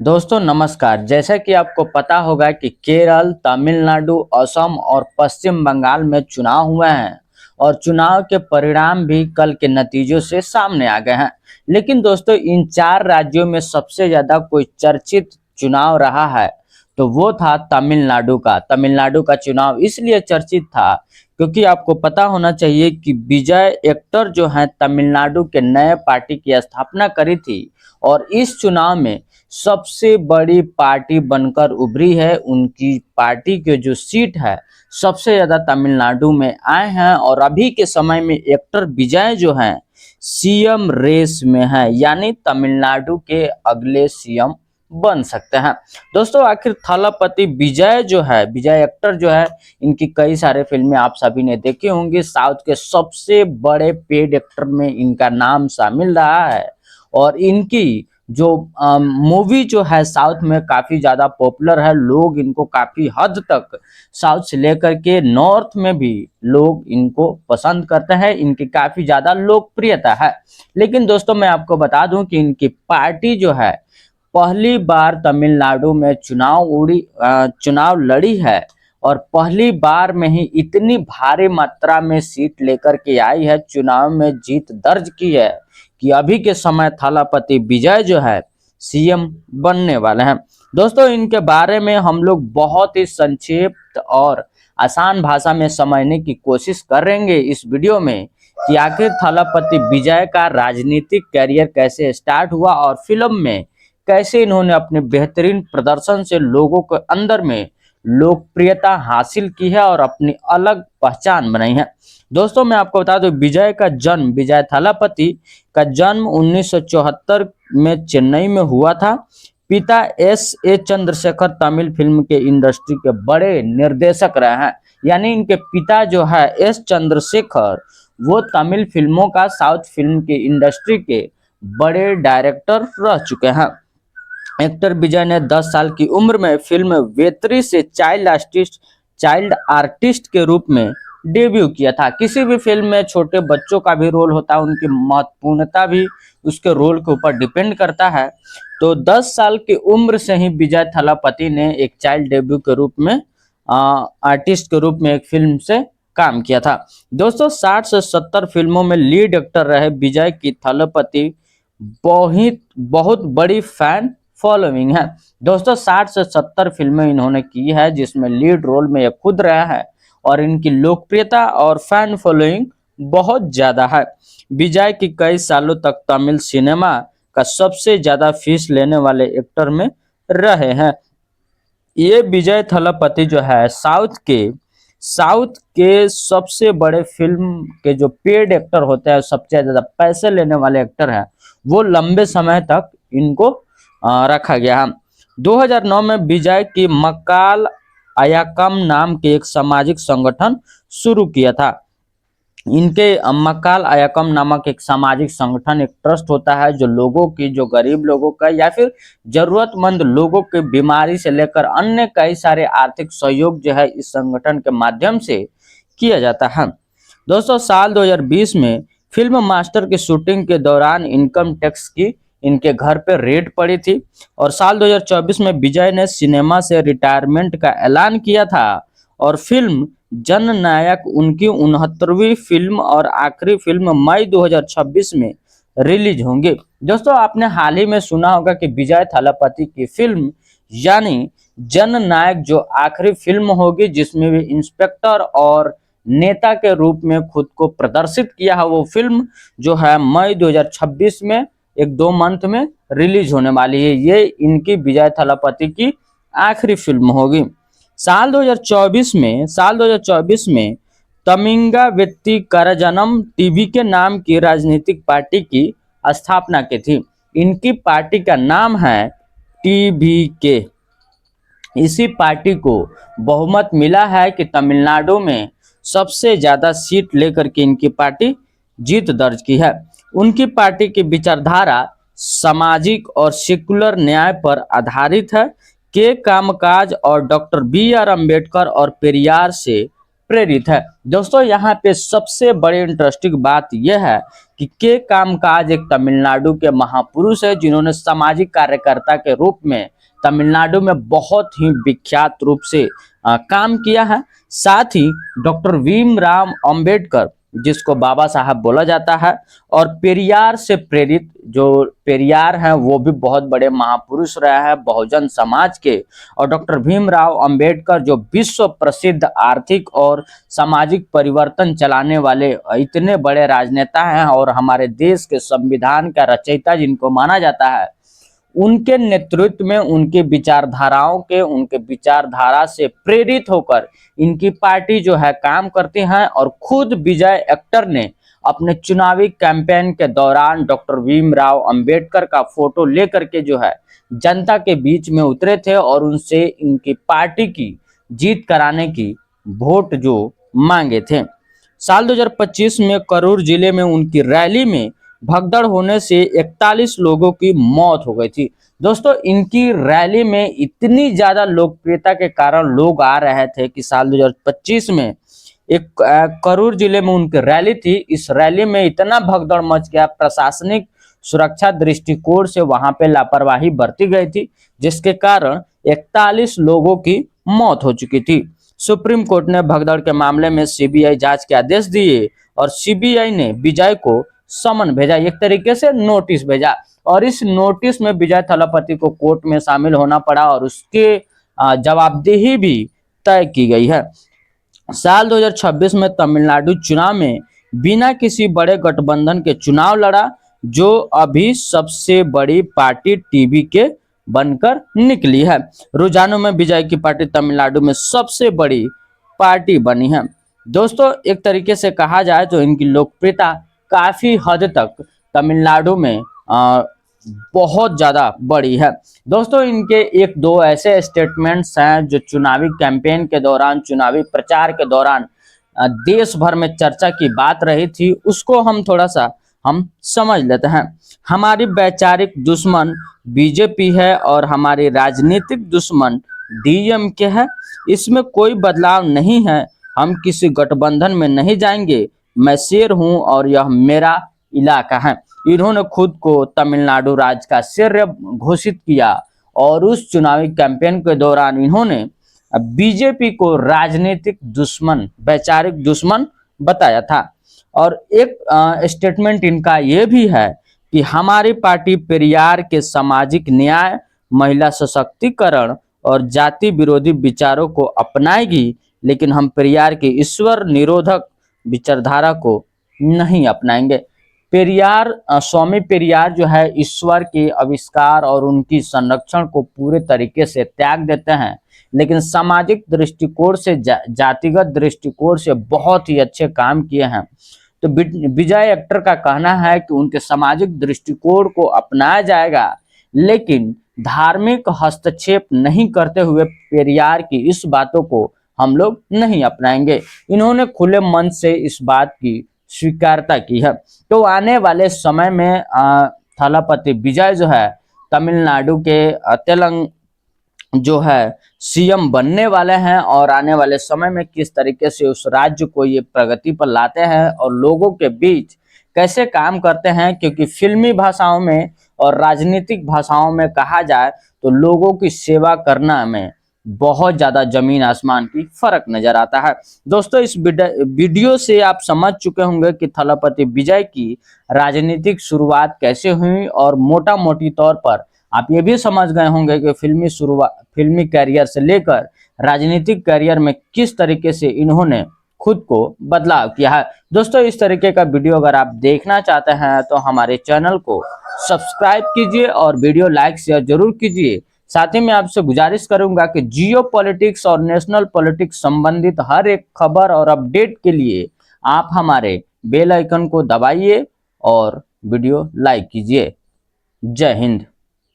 दोस्तों नमस्कार। जैसा कि आपको पता होगा कि केरल, तमिलनाडु, असम और पश्चिम बंगाल में चुनाव हुए हैं और चुनाव के परिणाम भी कल के नतीजों से सामने आ गए हैं। लेकिन दोस्तों इन चार राज्यों में सबसे ज्यादा कोई चर्चित चुनाव रहा है तो वो था तमिलनाडु का। तमिलनाडु का चुनाव इसलिए चर्चित था क्योंकि आपको पता होना चाहिए कि विजय एक्टर जो हैं तमिलनाडु के नए पार्टी की स्थापना करी थी और इस चुनाव में सबसे बड़ी पार्टी बनकर उभरी है। उनकी पार्टी के जो सीट है सबसे ज्यादा तमिलनाडु में आए हैं और अभी के समय में एक्टर विजय जो हैं सीएम रेस में है, यानी तमिलनाडु के अगले सीएम बन सकते हैं। दोस्तों आखिर थलपति विजय जो है, विजय एक्टर जो है, इनकी कई सारे फिल्में आप सभी ने देखी होंगी। साउथ के सबसे बड़े पेड एक्टर में इनका नाम शामिल रहा है और इनकी जो मूवी जो है साउथ में काफी ज्यादा पॉपुलर है। लोग इनको काफी हद तक साउथ से लेकर के नॉर्थ में भी लोग इनको पसंद करते हैं। इनकी काफी ज्यादा लोकप्रियता है। लेकिन दोस्तों मैं आपको बता दूं कि इनकी पार्टी जो है पहली बार तमिलनाडु में चुनाव लड़ी है और पहली बार में ही इतनी भारी मात्रा में सीट लेकर के आई है, चुनाव में जीत दर्ज की है कि अभी के समय थलापति विजय जो है सीएम बनने वाले हैं। दोस्तों इनके बारे में हम लोग बहुत ही संक्षिप्त और आसान भाषा में समझने की कोशिश करेंगे इस वीडियो में कि आखिर थलापति विजय का राजनीतिक करियर कैसे स्टार्ट हुआ और फिल्म में कैसे इन्होंने अपने बेहतरीन प्रदर्शन से लोगों के अंदर में लोकप्रियता हासिल की है और अपनी अलग पहचान बनाई है। दोस्तों मैं आपको बता दूं विजय थालापति का जन्म 1974 में चेन्नई में हुआ था। पिता एस चंद्रशेखर तमिल फिल्म के इंडस्ट्री के बड़े निर्देशक रहे हैं, यानी इनके पिता जो है एस चंद्रशेखर वो तमिल फिल्मों का साउथ फिल्म की इंडस्ट्री के बड़े डायरेक्टर रह चुके हैं। एक्टर विजय ने 10 साल की उम्र में फिल्म वेत्री से चाइल्ड आर्टिस्ट के रूप में डेब्यू किया था। किसी भी फिल्म में छोटे बच्चों का भी रोल होता है, उनकी महत्वपूर्णता भी उसके रोल के ऊपर डिपेंड करता है। तो 10 साल की उम्र से ही विजय थलापति ने एक चाइल्ड डेब्यू के रूप में आर्टिस्ट के रूप में एक फिल्म से काम किया था। दोस्तों 60 से 70 फिल्मों में लीड एक्टर रहे विजय की थलापति बहुत बहुत बड़ी फैन फॉलोइंग है। दोस्तों 60 से 70 फिल्में इन्होंने की है जिसमें लीड रोल में ये खुद रहा है और इनकी लोकप्रियता और फैन फॉलोइंग बहुत ज्यादा है। विजय की कई सालों तक तमिल सिनेमा का सबसे ज्यादा फीस लेने वाले एक्टर में रहे हैं। ये विजय थलापति जो है साउथ के सबसे बड़े फिल्म के जो पेड एक्टर होते हैं, सबसे ज्यादा पैसे लेने वाले एक्टर हैं, वो लंबे समय तक इनको रखा गया है। 2009 में विजय की मक्काल अयाकम नाम के एक सामाजिक संगठन शुरू किया था। इनके मक्काल अयाकम नामक एक सामाजिक संगठन, एक ट्रस्ट होता है जो लोगों की, जो गरीब लोगों का या फिर जरूरतमंद लोगों के बीमारी से लेकर अन्य कई सारे आर्थिक सहयोग जो है इस संगठन के माध्यम से किया जाता है। दोस्तों साल 2020 में फिल्म मास्टर की शूटिंग के दौरान इनकम टैक्स की इनके घर पर रेड पड़ी थी और साल 2024 में विजय ने सिनेमा से रिटायरमेंट का ऐलान किया था और फिल्म जननायक उनकी 69वीं फिल्म और आखिरी फिल्म मई 2026 में रिलीज होंगी। दोस्तों आपने हाल ही में सुना होगा कि विजय थालापति की फिल्म यानी जननायक जो आखिरी फिल्म होगी जिसमें भी इंस्पेक्टर और नेता के रूप में खुद को प्रदर्शित किया है, वो फिल्म जो है मई 2026 में एक 2 मंथ में रिलीज होने वाली है। ये इनकी विजय थालापति की आखिरी फिल्म होगी। साल 2024 में तमिंगा व्यक्ति करजनम टीवी के नाम की राजनीतिक पार्टी की स्थापना की थी। इनकी पार्टी का नाम है टीवीके। इसी पार्टी को बहुमत मिला है कि तमिलनाडु में सबसे ज्यादा सीट लेकर के इनकी पार्टी जीत दर्ज की है। उनकी पार्टी की विचारधारा सामाजिक और सेकुलर न्याय पर आधारित है। के कामकाज और डॉक्टर बी आर अम्बेडकर और पेरियार से प्रेरित है। दोस्तों यहाँ पे सबसे बड़ी इंटरेस्टिंग बात यह है कि के कामकाज एक तमिलनाडु के महापुरुष है जिन्होंने सामाजिक कार्यकर्ता के रूप में तमिलनाडु में बहुत ही विख्यात रूप से काम किया है। साथ ही डॉक्टर भीमराव अंबेडकर जिसको बाबा साहब बोला जाता है और पेरियार से प्रेरित जो पेरियार हैं वो भी बहुत बड़े महापुरुष रहे हैं बहुजन समाज के। और डॉक्टर भीमराव अंबेडकर जो विश्व प्रसिद्ध आर्थिक और सामाजिक परिवर्तन चलाने वाले इतने बड़े राजनेता हैं और हमारे देश के संविधान का रचयिता जिनको माना जाता है, उनके नेतृत्व में उनके विचारधारा से प्रेरित होकर इनकी पार्टी जो है काम करती है। और खुद विजय एक्टर ने अपने चुनावी कैंपेन के दौरान डॉक्टर भीमराव अंबेडकर का फोटो लेकर के जो है जनता के बीच में उतरे थे और उनसे इनकी पार्टी की जीत कराने की वोट जो मांगे थे। साल 2025 में करूर जिले में उनकी रैली में भगदड़ होने से 41 लोगों की मौत हो गई थी। दोस्तों इनकी रैली में इतनी ज्यादा लोकप्रियता के कारण लोग आ रहे थे कि साल 2025 में एक करूर जिले में उनकी रैली थी। इस रैली में इतना भगदड़ मच गया, प्रशासनिक सुरक्षा दृष्टिकोण से वहां पे लापरवाही बरती गई थी जिसके कारण 41 लोगों की मौत हो चुकी थी। सुप्रीम कोर्ट ने भगदड़ के मामले में सीबीआई जांच के आदेश दिए और सीबीआई ने विजय को समन भेजा, एक तरीके से नोटिस भेजा। और इस नोटिस में विजय थलापति को कोर्ट में शामिल होना पड़ा और उसके जवाबदेही भी तय की गई है। साल 2026 में तमिलनाडु चुनाव में बिना किसी बड़े गठबंधन के चुनाव लड़ा जो अभी सबसे बड़ी पार्टी टीवी के बनकर निकली है। रुझानों में विजय की पार्टी तमिलनाडु में सबसे बड़ी पार्टी बनी है। दोस्तों एक तरीके से कहा जाए तो इनकी लोकप्रियता काफी हद तक तमिलनाडु में बहुत ज्यादा बड़ी है। दोस्तों इनके एक दो ऐसे स्टेटमेंट्स हैं जो चुनावी कैंपेन के दौरान, चुनावी प्रचार के दौरान देश भर में चर्चा की बात रही थी, उसको हम थोड़ा सा समझ लेते हैं। हमारी वैचारिक दुश्मन बीजेपी है और हमारी राजनीतिक दुश्मन डीएमके है। इसमें कोई बदलाव नहीं है। हम किसी गठबंधन में नहीं जाएंगे। मैं शेर हूं और यह मेरा इलाका है। इन्होंने खुद को तमिलनाडु राज्य का शेर घोषित किया और उस चुनावी कैंपेन के दौरान इन्होंने बीजेपी को राजनीतिक दुश्मन, वैचारिक दुश्मन बताया था। और एक स्टेटमेंट इनका यह भी है कि हमारी पार्टी पेरियार के सामाजिक न्याय, महिला सशक्तिकरण और जाति विरोधी विचारों को अपनाएगी, लेकिन हम पेरियार की ईश्वर निरोधक विचारधारा को नहीं अपनाएंगे। पेरियार, स्वामी पेरियार जो है ईश्वर के आविष्कार और उनकी संरक्षण को पूरे तरीके से त्याग देते हैं, लेकिन सामाजिक दृष्टिकोण से, जातिगत दृष्टिकोण से बहुत ही अच्छे काम किए हैं। तो विजय एक्टर का कहना है कि उनके सामाजिक दृष्टिकोण को अपनाया जाएगा, लेकिन धार्मिक हस्तक्षेप नहीं करते हुए पेरियार की इस बातों को हम लोग नहीं अपनाएंगे। इन्होंने खुले मन से इस बात की स्वीकारता की है। तो आने वाले समय में थलापति विजय जो है तमिलनाडु के तेलंग जो है सीएम बनने वाले हैं और आने वाले समय में किस तरीके से उस राज्य को ये प्रगति पर लाते हैं और लोगों के बीच कैसे काम करते हैं, क्योंकि फिल्मी भाषाओं में और राजनीतिक भाषाओं में कहा जाए तो लोगों की सेवा करना में बहुत ज्यादा जमीन आसमान की फर्क नजर आता है। दोस्तों इस वीडियो से आप समझ चुके होंगे कि थलापति विजय की राजनीतिक शुरुआत कैसे हुई और मोटा मोटी तौर पर आप ये भी समझ गए होंगे कि फिल्मी कैरियर से लेकर राजनीतिक कैरियर में किस तरीके से इन्होंने खुद को बदलाव किया है। दोस्तों इस तरीके का वीडियो अगर आप देखना चाहते हैं तो हमारे चैनल को सब्सक्राइब कीजिए और वीडियो लाइक शेयर जरूर कीजिए। साथ ही मैं आपसे गुजारिश करूंगा कि जियो पॉलिटिक्स और नेशनल पॉलिटिक्स संबंधित हर एक खबर और अपडेट के लिए आप हमारे बेल आइकन को दबाइए और वीडियो लाइक कीजिए। जय हिंद।